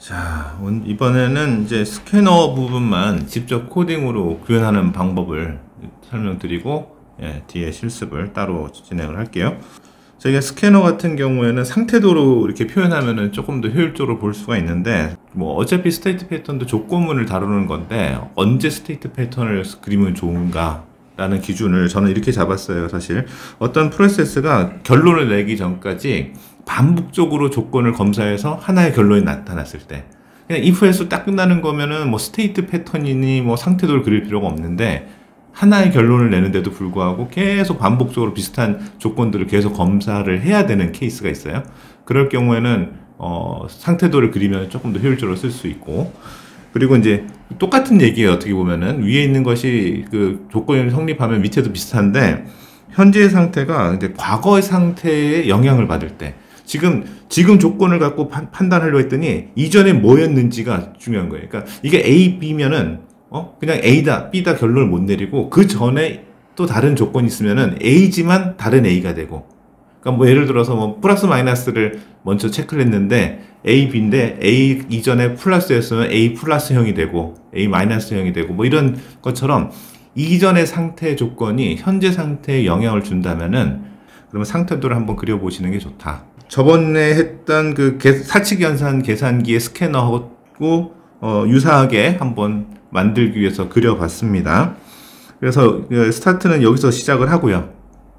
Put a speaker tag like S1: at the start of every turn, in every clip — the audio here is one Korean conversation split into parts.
S1: 자, 이번에는 이제 스캐너 부분만 직접 코딩으로 구현하는 방법을 설명드리고, 뒤에 실습을 따로 진행을 할게요. 저희가 스캐너 같은 경우에는 상태도로 이렇게 표현하면은 조금 더 효율적으로 볼 수가 있는데, 뭐 어차피 스테이트 패턴도 조건문을 다루는 건데 언제 스테이트 패턴을 그리면 좋은가 라는 기준을 저는 이렇게 잡았어요. 사실 어떤 프로세스가 결론을 내기 전까지 반복적으로 조건을 검사해서 하나의 결론이 나타났을 때, 그냥 if에서 딱 끝나는 거면은 뭐 스테이트 패턴이니 뭐 상태도를 그릴 필요가 없는데, 하나의 결론을 내는데도 불구하고 계속 반복적으로 비슷한 조건들을 계속 검사를 해야 되는 케이스가 있어요. 그럴 경우에는 상태도를 그리면 조금 더 효율적으로 쓸 수 있고, 그리고 이제 똑같은 얘기예요. 어떻게 보면은 위에 있는 것이 그 조건이 성립하면 밑에도 비슷한데, 현재의 상태가 이제 과거의 상태에 영향을 받을 때, 지금 조건을 갖고 판단하려고 했더니 이전에 뭐였는지가 중요한 거예요. 그러니까 이게 A, B면은 그냥 A다, B다 결론을 못 내리고, 그 전에 또 다른 조건이 있으면은 A지만 다른 A가 되고, 그러니까 뭐 예를 들어서 뭐 플러스 마이너스를 먼저 체크를 했는데 A, B인데 A 이전에 플러스였으면 A 플러스형이 되고 A 마이너스형이 되고, 뭐 이런 것처럼 이전의 상태 조건이 현재 상태에 영향을 준다면은, 그러면 상태도를 한번 그려보시는 게 좋다. 저번에 했던 그 사칙 연산 계산기의 스캐너하고 유사하게 한번 만들기 위해서 그려봤습니다. 그래서 스타트는 여기서 시작을 하고요.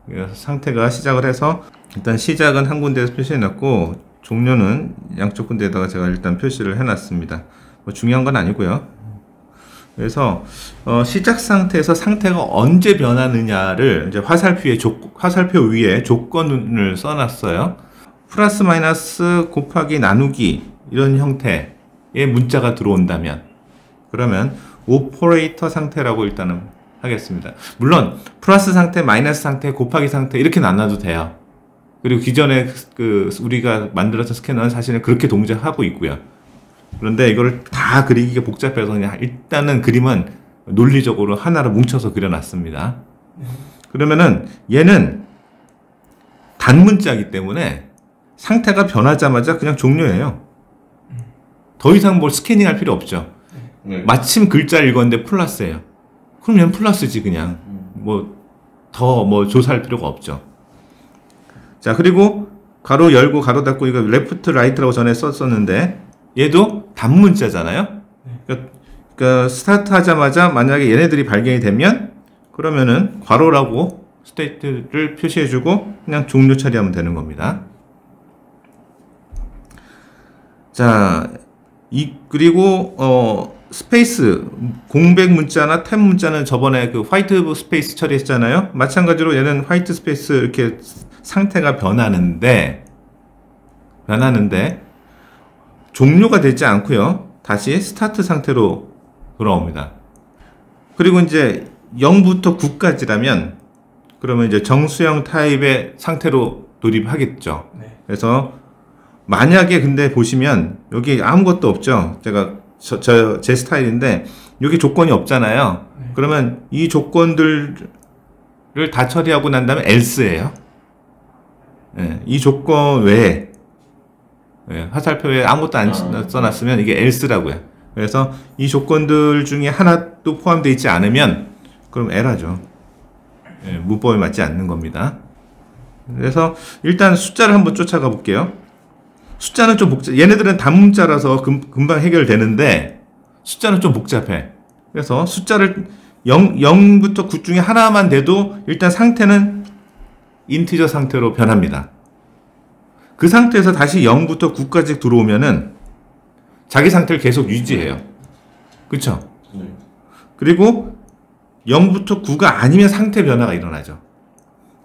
S1: 그래서 상태가 시작을 해서 일단 시작은 한 군데에서 표시해놨고, 종료는 양쪽 군데에다가 제가 일단 표시를 해놨습니다. 뭐 중요한 건 아니고요. 그래서 시작 상태에서 상태가 언제 변하느냐를 이제 화살표 위에 조건을 써놨어요. 플러스 마이너스 곱하기 나누기 이런 형태의 문자가 들어온다면, 그러면 오퍼레이터 상태라고 일단은 하겠습니다. 물론 플러스 상태, 마이너스 상태, 곱하기 상태 이렇게 나눠도 돼요. 그리고 기존에 우리가 만들었던 스캐너는 사실은 그렇게 동작하고 있고요. 그런데 이거를 다 그리기가 복잡해서 그냥 일단은 그림은 논리적으로 하나로 뭉쳐서 그려놨습니다. 그러면은 얘는 단문자이기 때문에 상태가 변하자마자 그냥 종료예요. 더 이상 뭘 스캐닝할 필요 없죠. 마침 글자를 읽었는데 플러스예요. 그럼 얘는 플러스지 그냥. 더 조사할 필요가 없죠. 자, 그리고 가로 열고 가로 닫고, 이거 레프트 라이트라고 전에 썼었는데 얘도 단문자잖아요. 그러니까 스타트 하자마자 만약에 얘네들이 발견이 되면, 그러면은 괄호라고 스테이트를 표시해주고 그냥 종료 처리하면 되는 겁니다. 자, 그리고 스페이스, 공백 문자나 탭 문자는 저번에 그 화이트 스페이스 처리했잖아요. 마찬가지로 얘는 화이트 스페이스 이렇게 상태가 변하는데 종료가 되지 않고요. 다시 스타트 상태로 돌아옵니다. 그리고 이제 0부터 9까지라면 그러면 이제 정수형 타입의 상태로 돌입하겠죠. 그래서 만약에 근데 보시면 여기 아무것도 없죠. 제 스타일인데 여기 조건이 없잖아요. 그러면 이 조건들을 다 처리하고 난 다음에 else예요. 이 조건 외에 화살표에 아무것도 안 써놨으면 이게 else라고요. 그래서 이 조건들 중에 하나도 포함되어 있지 않으면 그럼 error죠. 문법에 맞지 않는 겁니다. 그래서 일단 숫자를 한번 쫓아가 볼게요. 숫자는 좀 얘네들은 단문자라서 금방 해결되는데 숫자는 좀 복잡해. 그래서 숫자를 0부터 9 중에 하나만 돼도 일단 상태는 인티저 상태로 변합니다. 그 상태에서 다시 0부터 9까지 들어오면은 자기 상태를 계속 유지해요. 그쵸? 그리고 0부터 9가 아니면 상태 변화가 일어나죠.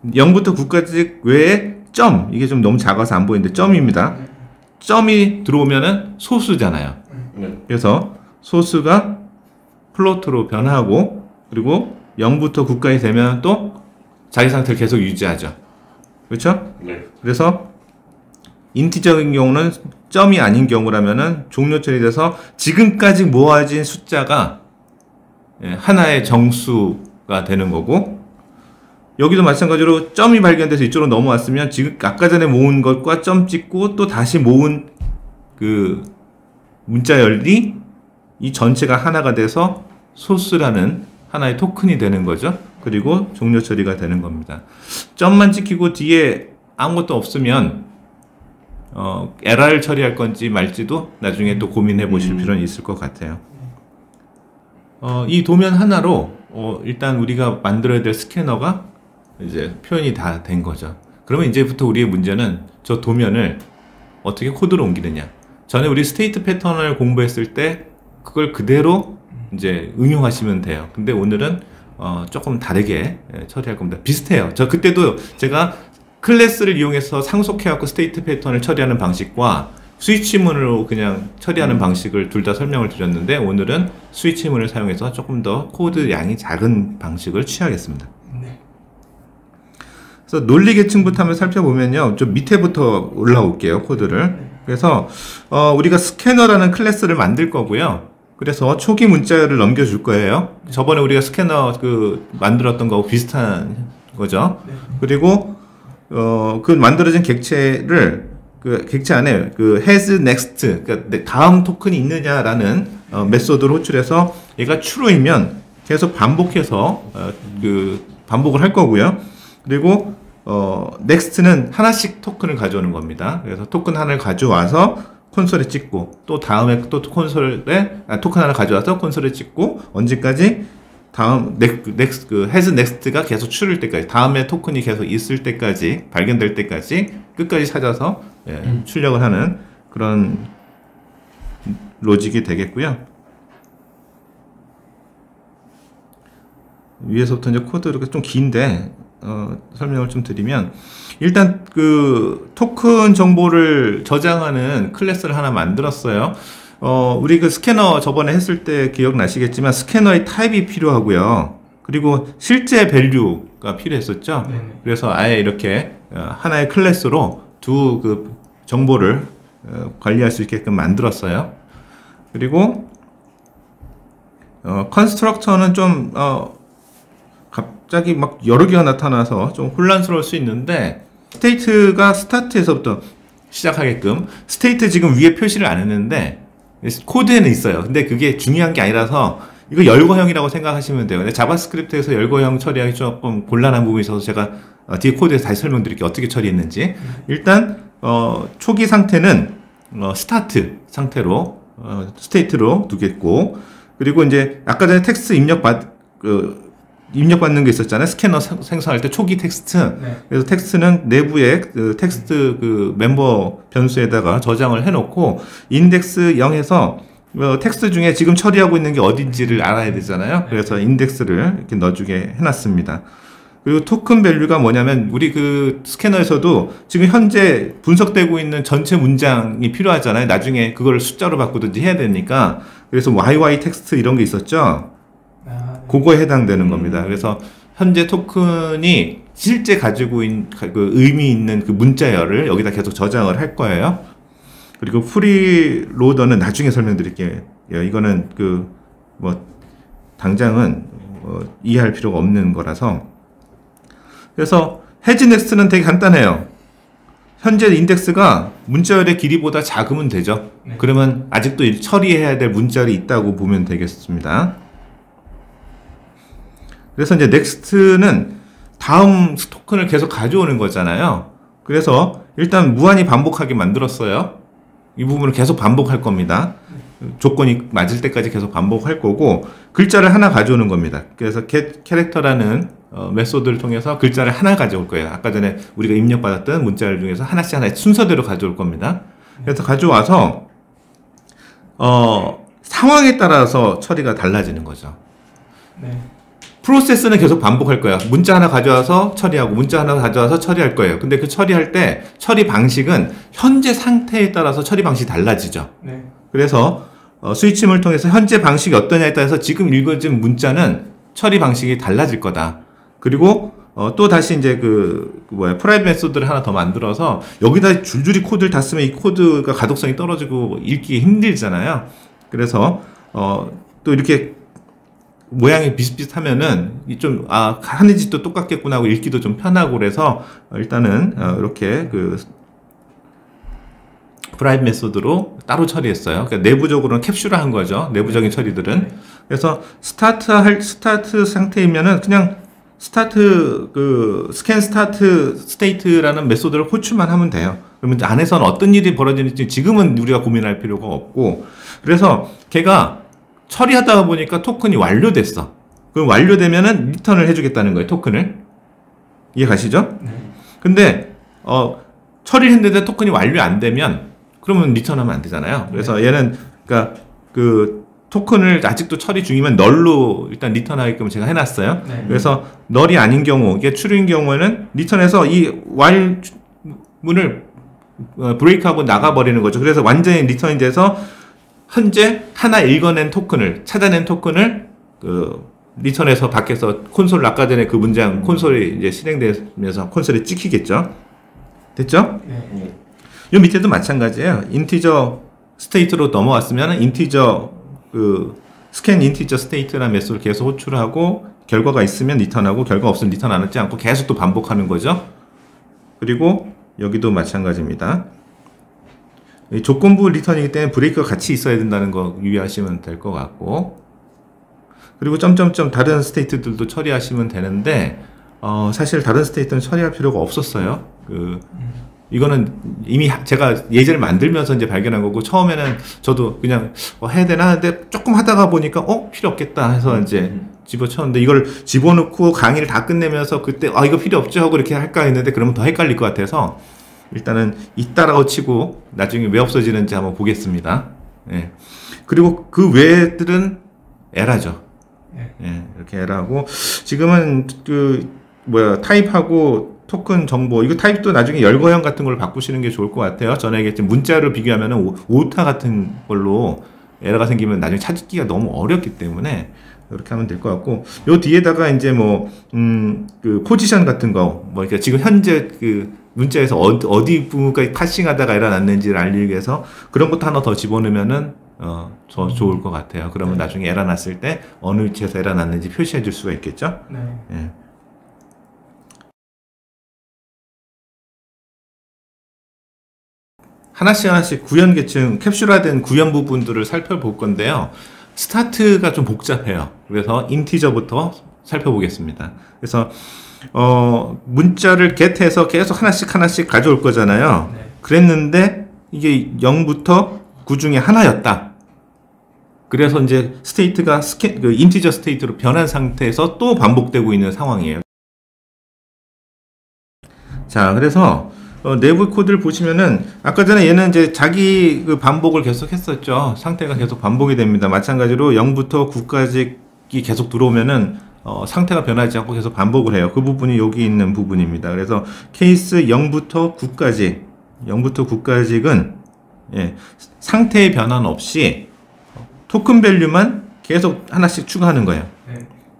S1: 0부터 9까지 외에 점, 이게 좀 너무 작아서 안 보이는데 점입니다. 점이 들어오면은 소수잖아요. 그래서 소수가 플로트로 변하고, 그리고 0부터 9까지 되면 또 자기 상태를 계속 유지하죠. 그렇죠? 그래서 인티저인 경우는 점이 아닌 경우라면은 종료 처리돼서 지금까지 모아진 숫자가 하나의 정수가 되는 거고, 여기도 마찬가지로 점이 발견돼서 이쪽으로 넘어왔으면 지금 아까 전에 모은 것과 점 찍고 또 다시 모은 그 문자열이 이 전체가 하나가 돼서 소스라는 하나의 토큰이 되는 거죠. 그리고 종료 처리가 되는 겁니다. 점만 찍히고 뒤에 아무것도 없으면 LR 처리할 건지 말지도 나중에 또 고민해 보실 필요는 있을 것 같아요. 이 도면 하나로 일단 우리가 만들어야 될 스캐너가 이제 표현이 다 된 거죠. 그러면 이제부터 우리의 문제는 저 도면을 어떻게 코드로 옮기느냐. 전에 우리 스테이트 패턴을 공부했을 때 그걸 그대로 이제 응용하시면 돼요. 근데 오늘은 조금 다르게 처리할 겁니다. 비슷해요. 저 그때도 제가 클래스를 이용해서 상속해갖고 스테이트 패턴을 처리하는 방식과 스위치문으로 그냥 처리하는 방식을 둘 다 설명을 드렸는데, 오늘은 스위치문을 사용해서 조금 더 코드 양이 작은 방식을 취하겠습니다. 그래서 논리 계층부터 한번 살펴보면요, 좀 밑에부터 올라올게요, 코드를. 그래서 우리가 스캐너라는 클래스를 만들 거고요. 그래서 초기 문자열을 넘겨줄 거예요. 저번에 우리가 스캐너 만들었던 거하고 비슷한 거죠. 그리고 그 만들어진 객체를 객체 안에 has next, 그러니까 다음 토큰이 있느냐라는 메소드를 호출해서 얘가 true이면 계속 반복해서 반복을 할 거고요. 그리고 next는 하나씩 토큰을 가져오는 겁니다. 그래서 토큰 하나를 가져와서 콘솔에 찍고, 또 다음에 또 콘솔에 토큰 하나 가져와서 콘솔에 찍고, 언제까지? 다음 has next가 계속 추릴 때까지, 다음에 토큰이 계속 있을 때까지, 발견될 때까지 끝까지 찾아서 출력을 하는 그런 로직이 되겠고요. 위에서부터 이제 코드 이렇게 좀 긴데 설명을 좀 드리면, 일단 토큰 정보를 저장하는 클래스를 하나 만들었어요. 우리 스캐너 저번에 했을 때 기억나시겠지만 스캐너의 타입이 필요하고요. 그리고 실제 밸류가 필요했었죠. 그래서 아예 이렇게 하나의 클래스로 두 정보를 관리할 수 있게끔 만들었어요. 그리고 컨스트럭터는 좀 갑자기 막 여러 개가 나타나서 좀 혼란스러울 수 있는데, 스테이트가 스타트에서부터 시작하게끔, 스테이트 지금 위에 표시를 안 했는데 코드에는 있어요. 근데 그게 중요한 게 아니라서 이거 열거형이라고 생각하시면 돼요. 근데 자바스크립트에서 열거형 처리하기 조금 곤란한 부분이 있어서 제가 뒤에 코드에서 다시 설명드릴게요. 어떻게 처리했는지. 일단 초기 상태는 스타트 상태로 스테이트로 두겠고, 그리고 이제 아까 전에 텍스트 입력받는 게 있었잖아요. 스캐너 생성할 때 초기 텍스트. 그래서 텍스트는 내부에 텍스트 멤버 변수에다가 저장을 해놓고, 인덱스 0에서 텍스트 중에 지금 처리하고 있는 게 어딘지를 알아야 되잖아요. 그래서 인덱스를 이렇게 넣어주게 해놨습니다. 그리고 토큰 밸류가 뭐냐면, 우리 스캐너에서도 지금 현재 분석되고 있는 전체 문장이 필요하잖아요. 나중에 그걸 숫자로 바꾸든지 해야 되니까. 그래서 YY 텍스트 이런 게 있었죠. 그거에 해당되는 겁니다. 그래서 현재 토큰이 실제 가지고 있는 의미 있는 문자열을 여기다 계속 저장을 할 거예요. 그리고 프리로더는 나중에 설명드릴게요. 이거는 당장은 이해할 필요가 없는 거라서. 그래서 has next는 되게 간단해요. 현재 인덱스가 문자열의 길이보다 작으면 되죠. 그러면 아직도 처리해야 될 문자열이 있다고 보면 되겠습니다. 그래서 이제 넥스트는 다음 토큰을 계속 가져오는 거잖아요. 그래서 일단 무한히 반복하게 만들었어요. 이 부분을 계속 반복할 겁니다. 조건이 맞을 때까지 계속 반복할 거고, 글자를 하나 가져오는 겁니다. 그래서 get 캐릭터라는 메소드를 통해서 글자를 하나 가져올 거예요. 아까 전에 우리가 입력받았던 문자를 중에서 하나씩 순서대로 가져올 겁니다. 그래서 가져와서 상황에 따라서 처리가 달라지는 거죠. 프로세스는 계속 반복할 거야. 문자 하나 가져와서 처리하고, 문자 하나 가져와서 처리할 거예요. 근데 그 처리할 때 처리 방식은 현재 상태에 따라서 처리 방식이 달라지죠. 그래서 스위치문을 통해서 현재 방식이 어떠냐에 따라서 지금 읽어진 문자는 처리 방식이 달라질 거다. 그리고 또 다시 이제 프라이빗 메소드를 하나 더 만들어서 여기다 줄줄이 코드를 다 쓰면 이 코드가 가독성이 떨어지고 읽기 힘들잖아요. 그래서 또 이렇게 모양이 비슷비슷하면은 좀 하는 짓도 똑같겠구나 하고 읽기도 좀 편하고, 그래서 일단은 이렇게 프라이빗 메소드로 따로 처리했어요. 그러니까 내부적으로는 캡슐화한 거죠. 내부적인 처리들은. 그래서 스타트 상태이면은 그냥 스캔 스타트 스테이트라는 메소드를 호출만 하면 돼요. 그러면 안에서는 어떤 일이 벌어지는지 지금은 우리가 고민할 필요가 없고, 그래서 걔가 처리하다가 보니까 토큰이 완료됐어. 그럼 완료되면은 리턴을 해주겠다는 거예요, 토큰을. 이해 가시죠? 근데 처리를 했는데 토큰이 완료 안 되면 그러면 리턴하면 안 되잖아요. 그래서 얘는 그러니까 그 토큰을 아직도 처리 중이면 널로 일단 리턴하게끔 제가 해놨어요. 그래서 널이 아닌 경우, 이게 true인 경우에는 리턴해서 이 while 문을 브레이크하고 나가버리는 거죠. 그래서 완전히 리턴이 돼서 현재 하나 읽어낸 토큰을, 찾아낸 토큰을 리턴해서 밖에서 콘솔, 아까 전에 그 문장 콘솔이 이제 실행되면서 콘솔에 찍히겠죠. 됐죠? 네. 요 밑에도 마찬가지예요. 인티저 스테이트로 넘어왔으면 인티저 스캔 인티저 스테이트라는 메소드를 계속 호출하고 결과가 있으면 리턴하고 결과 없으면 리턴하지 않고 계속 또 반복하는 거죠. 그리고 여기도 마찬가지입니다. 조건부 리턴이기 때문에 브레이크가 같이 있어야 된다는 거 유의하시면 될 것 같고, 그리고 점점점 다른 스테이트들도 처리하시면 되는데 사실 다른 스테이트는 처리할 필요가 없었어요. 이거는 이미 제가 예제를 만들면서 이제 발견한 거고, 처음에는 저도 그냥 해야 되나 하는데 조금 하다가 보니까 필요 없겠다 해서 이제 집어쳤는데, 이걸 집어넣고 강의를 다 끝내면서 그때 이거 필요 없죠 하고 이렇게 할까 했는데 그러면 더 헷갈릴 것 같아서 일단은 있다라고 치고 나중에 왜 없어지는지 한번 보겠습니다. 예. 그리고 그 외들은 에라죠. 예, 이렇게 에라고, 지금은 타입하고 토큰 정보, 이거 타입도 나중에 열거형 같은 걸로 바꾸시는 게 좋을 것 같아요. 전에 얘기했지만 문자로 비교하면은 오타 같은 걸로 에러가 생기면 나중에 찾기가 너무 어렵기 때문에 이렇게 하면 될 것 같고, 요 뒤에다가 이제 그 포지션 같은 거, 그러니까 지금 현재 그 문자에서 어디 부분까지 파싱하다가 에러 났는지를 알리기 위해서 그런 것도 하나 더 집어넣으면은 더 좋을 것 같아요. 그러면 나중에 에러 났을 때 어느 위치에서 에러 났는지 표시해 줄 수가 있겠죠. 예. 하나씩 구현 계층, 캡슐화된 구현 부분들을 살펴볼 건데요. 스타트가 좀 복잡해요. 그래서 인티저부터 살펴보겠습니다. 그래서 문자를 get해서 계속 하나씩 가져올 거잖아요. 그랬는데 이게 0부터 9 중에 하나였다. 그래서 이제 스테이트가 인티저 스테이트로 변한 상태에서 또 반복되고 있는 상황이에요. 자, 그래서 내부 코드를 보시면은 아까 전에 얘는 이제 자기 그 반복을 계속 했었죠. 상태가 계속 반복이 됩니다. 마찬가지로 0부터 9까지 계속 들어오면은 상태가 변하지 않고 계속 반복을 해요. 그 부분이 여기 있는 부분입니다. 그래서 케이스 0부터 9까지는 예, 상태의 변화는 없이 토큰 밸류만 계속 하나씩 추가하는 거예요.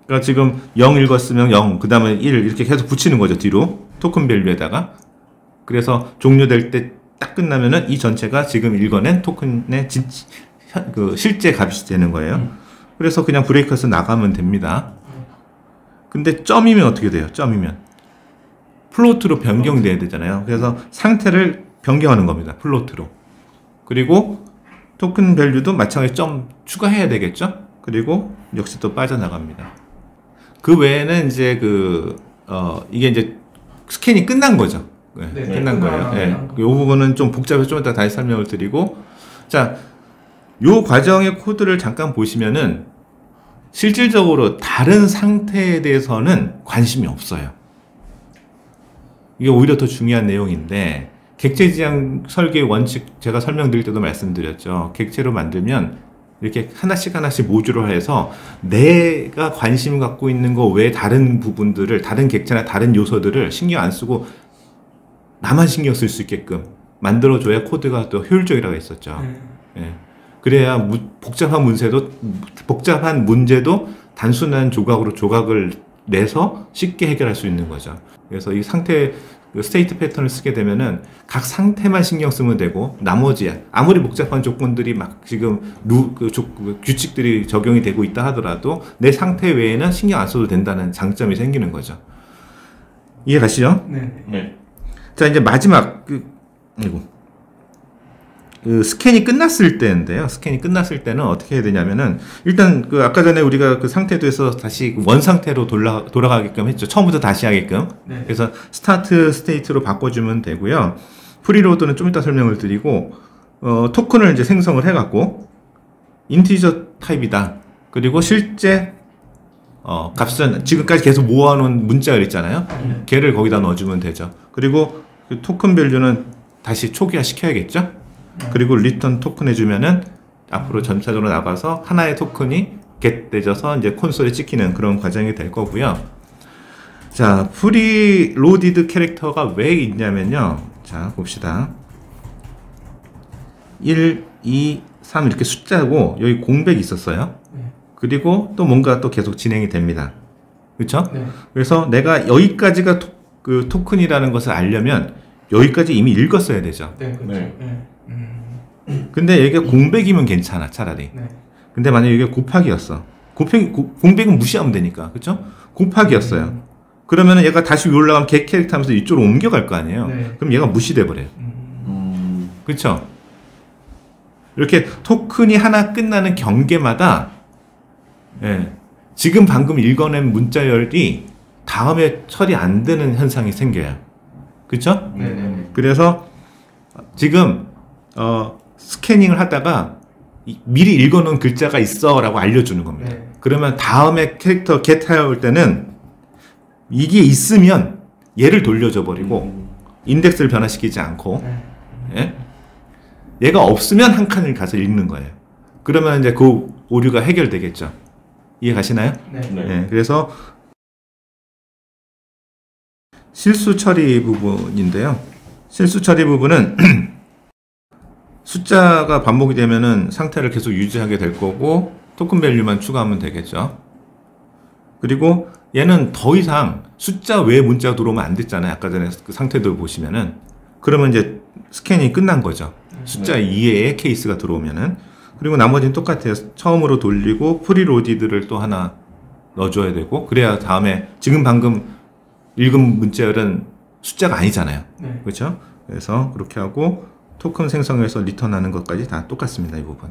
S1: 그러니까 지금 0 읽었으면 0, 그 다음에 1 이렇게 계속 붙이는 거죠. 뒤로 토큰 밸류에다가. 그래서 종료될 때 딱 끝나면은 이 전체가 지금 읽어낸 토큰의 실제 값이 되는 거예요. 그래서 그냥 브레이크에서 나가면 됩니다. 근데 점이면 어떻게 돼요? 점이면 플로트로 변경돼야 되잖아요. 그래서 상태를 변경하는 겁니다. 플로트로. 그리고 토큰 밸류도 마찬가지 점 추가해야 되겠죠? 그리고 역시 또 빠져나갑니다. 그 외에는 이제 이게 이제 스캔이 끝난 거죠. 네, 끝난 거예요. 네. 이 부분은 좀 복잡해서 좀 이따 다시 설명을 드리고, 자, 요 과정의 코드를 잠깐 보시면은 실질적으로 다른 상태에 대해서는 관심이 없어요. 이게 오히려 더 중요한 내용인데, 객체 지향 설계 원칙 제가 설명드릴 때도 말씀드렸죠. 객체로 만들면 이렇게 하나씩 모듈화해서 내가 관심 갖고 있는 거 외에 다른 부분들을, 다른 객체나 다른 요소들을 신경 안 쓰고 나만 신경 쓸 수 있게끔 만들어줘야 코드가 더 효율적이라고 했었죠. 예. 그래야 복잡한 문제도 단순한 조각을 내서 쉽게 해결할 수 있는 거죠. 그래서 이 스테이트 패턴을 쓰게 되면은 각 상태만 신경 쓰면 되고, 나머지 아무리 복잡한 조건들이 막 지금 규칙들이 적용이 되고 있다 하더라도 내 상태 외에는 신경 안 써도 된다는 장점이 생기는 거죠. 이해 가시죠? 네. 자, 이제 마지막 그 스캔이 끝났을 때인데요. 스캔이 끝났을 때는 어떻게 해야 되냐면은 일단 그 아까 전에 우리가 그 상태도에서 다시 원 상태로 돌아가게끔 했죠. 처음부터 다시 하게끔.
S2: 네.
S1: 그래서 스타트 스테이트로 바꿔주면 되고요. 프리로드는 좀 이따 설명을 드리고 토큰을 이제 생성을 해갖고 인티저 타입이다. 그리고 실제 값은 지금까지 계속 모아놓은 문자열 있잖아요. 걔를 거기다 넣어주면 되죠. 그리고 그 토큰 밸류는 다시 초기화 시켜야겠죠. 그리고 리턴 토큰 해주면은 앞으로 전체적으로 나가서 하나의 토큰이 겟돼져서 이제 콘솔에 찍히는 그런 과정이 될 거고요. 자, 프리로디드 캐릭터가 왜 있냐면요. 자, 봅시다. 1, 2, 3 이렇게 숫자고 여기 공백이 있었어요. 그리고 또 뭔가 또 계속 진행이 됩니다. 그렇죠?
S2: 네.
S1: 그래서 내가 여기까지가 그 토큰이라는 것을 알려면 여기까지 이미 읽었어야 되죠.
S2: 네, 그렇죠.
S3: 네.
S2: 네.
S1: 근데 이게 공백이면 괜찮아, 차라리.
S2: 네.
S1: 근데 만약에 이게 곱하기였어. 공백은 무시하면 되니까. 그렇죠? 곱하기였어요. 그러면은 얘가 다시 위로 올라가면 걔 캐릭터 하면서 이쪽으로 옮겨갈 거 아니에요.
S2: 네.
S1: 그럼 얘가 무시돼 버려요. 그렇죠? 이렇게 토큰이 하나 끝나는 경계마다 예, 지금 방금 읽어낸 문자열이 다음에 처리 안 되는 현상이 생겨요. 그렇죠?
S2: 네.
S1: 그래서 지금 스캐닝을 하다가 미리 읽어놓은 글자가 있어라고 알려주는 겁니다.
S2: 네.
S1: 그러면 다음에 캐릭터 겟할 때는 이게 있으면 얘를 돌려줘 버리고 인덱스를 변화시키지 않고 예? 얘가 없으면 한 칸을 가서 읽는 거예요. 그러면 이제 그 오류가 해결되겠죠. 이해 가시나요?
S2: 네.
S1: 예, 그래서 실수 처리 부분인데요. 실수 처리 부분은 숫자가 반복이 되면은 상태를 계속 유지하게 될 거고 토큰 밸류만 추가하면 되겠죠. 그리고 얘는 더 이상 숫자 외에 문자가 들어오면 안 됐잖아요. 아까 전에 그 상태들 보시면은 그러면 이제 스캔이 끝난 거죠. 숫자 이외의 케이스가 들어오면은. 그리고 나머지는 똑같아요. 처음으로 돌리고 프리로디드를 또 하나 넣어줘야 되고 그래야 다음에 지금 방금 읽은 문자열은 숫자가 아니잖아요.
S2: 네.
S1: 그렇죠? 그래서 그렇게 하고 토큰 생성해서 리턴하는 것까지 다 똑같습니다. 이 부분.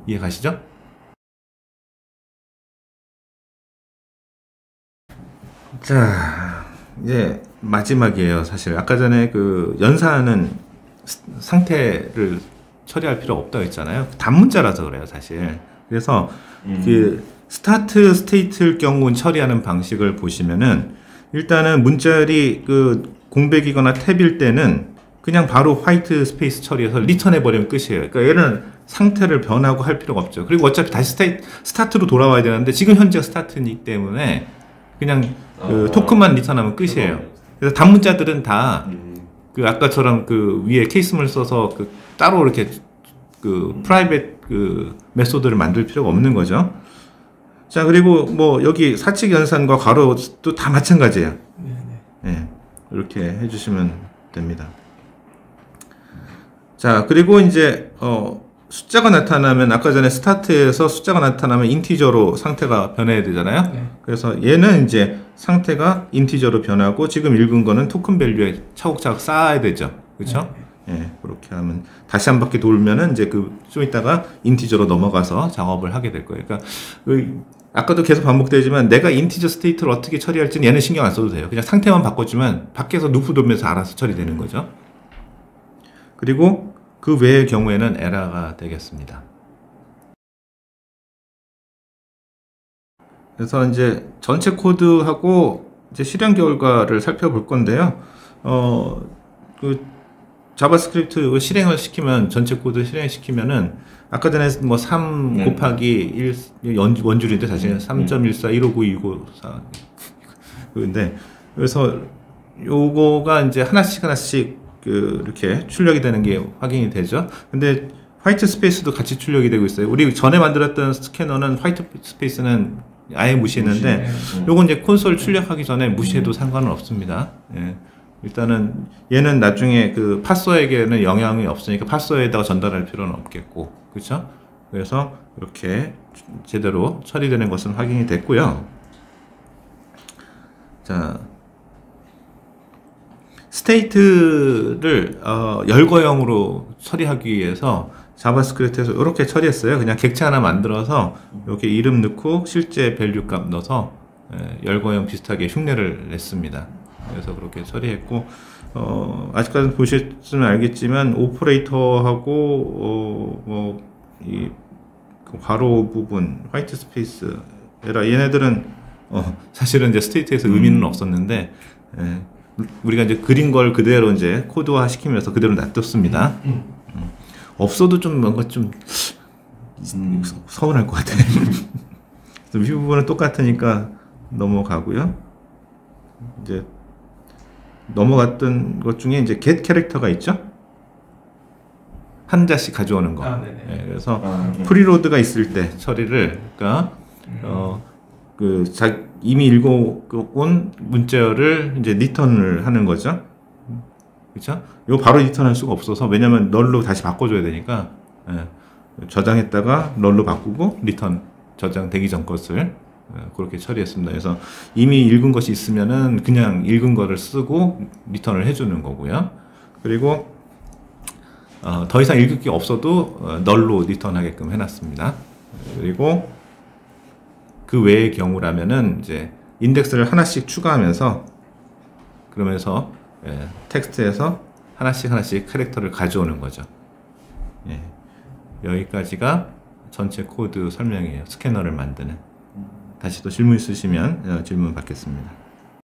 S1: 이해 가시죠? 자, 이제 마지막이에요. 사실 아까 전에 그 연산은 상태를 처리할 필요 없다고 했잖아요. 단문자라서 그래요, 사실. 그래서 그 스타트 스테이트일 경우 처리하는 방식을 보시면은 일단은 문자열이 그 공백이거나 탭일 때는 그냥 바로 화이트 스페이스 처리해서 리턴해 버리면 끝이에요. 그러니까 얘는 상태를 변하고 할 필요가 없죠. 그리고 어차피 다시 스타트로 돌아와야 되는데 지금 현재 스타트이기 때문에 그냥 그 토큰만 리턴하면 끝이에요. 그래서 단문자들은 다 그 아까처럼 그 위에 케이스물 써서 그 따로 이렇게 그 프라이빗 그 메소드를 만들 필요가 없는 거죠. 자, 그리고 뭐 여기 사칙 연산과 괄호도 다 마찬가지예요. 예, 이렇게 해주시면 됩니다. 자, 그리고 이제 숫자가 나타나면 아까 전에 스타트에서 숫자가 나타나면 인티저로 상태가 변해야 되잖아요.
S2: 네.
S1: 그래서 얘는 이제 상태가 인티저로 변하고 지금 읽은 거는 토큰 밸류에 차곡차곡 쌓아야 되죠. 그렇죠? 예, 그렇게 하면 다시 한 바퀴 돌면은 이제 그 좀 있다가 인티저로 넘어가서 작업을 하게 될 거예요. 그러니까 아까도 계속 반복되지만 내가 인티저 스테이트를 어떻게 처리할지는 얘는 신경 안 써도 돼요. 그냥 상태만 바꿔주면 밖에서 루프 돌면서 알아서 처리되는 거죠. 그리고 그 외의 경우에는 에러가 되겠습니다. 그래서 이제 전체 코드하고 이제 실행 결과를 살펴볼 건데요. 그 자바스크립트 실행을 시키면 전체 코드 실행시키면은 아까 전에 뭐 3 곱하기 1 원줄인데 사실은 3.14 159 254 근데 그래서 요거가 이제 하나씩 그 이렇게 출력이 되는 게 확인이 되죠. 근데 화이트 스페이스도 같이 출력이 되고 있어요. 우리 전에 만들었던 스캐너는 화이트 스페이스는 아예 무시했는데 요건 이제 콘솔 출력하기 전에 무시해도 상관은 없습니다. 예. 일단은 얘는 나중에 그 파서에게는 영향이 없으니까 파서에다가 전달할 필요는 없겠고, 그렇죠? 그래서 이렇게 제대로 처리되는 것은 확인이 됐고요. 자, 스테이트를 열거형으로 처리하기 위해서 자바스크립트에서 이렇게 처리했어요. 그냥 객체 하나 만들어서 이렇게 이름 넣고 실제 밸류 값 넣어서 열거형 비슷하게 흉내를 냈습니다. 그래서 그렇게 처리했고, 아직까지 보셨으면 알겠지만 오퍼레이터하고 이 괄호 부분 화이트 스페이스 얘네들은 사실은 이제 스테이트에서 의미는 없었는데 우리가 이제 그린 걸 그대로 이제 코드화 시키면서 그대로 놔뒀습니다. 없어도 좀 뭔가 좀 서운할 것 같아요. 위 부분은 똑같으니까 넘어가고요. 이제 넘어갔던 것 중에 이제 get 캐릭터가 있죠. 한 자씩 가져오는 거. 그래서 프리로드가 있을 때 처리를, 그러니까 이미 읽어온 문자열을 이제 리턴을 하는 거죠. 그렇죠? 이거 바로 리턴할 수가 없어서, 왜냐면 널로 다시 바꿔줘야 되니까 저장했다가 널로 바꾸고 리턴 저장되기 전 것을 그렇게 처리했습니다. 그래서 이미 읽은 것이 있으면은 그냥 읽은 거를 쓰고 리턴을 해주는 거고요. 그리고 더 이상 읽을 게 없어도 널로 리턴하게끔 해놨습니다. 그리고 그 외의 경우라면은 이제 인덱스를 하나씩 추가하면서, 그러면서 텍스트에서 하나씩 캐릭터를 가져오는 거죠. 여기까지가 전체 코드 설명이에요. 스캐너를 만드는. 다시 또 질문 있으시면 질문 받겠습니다.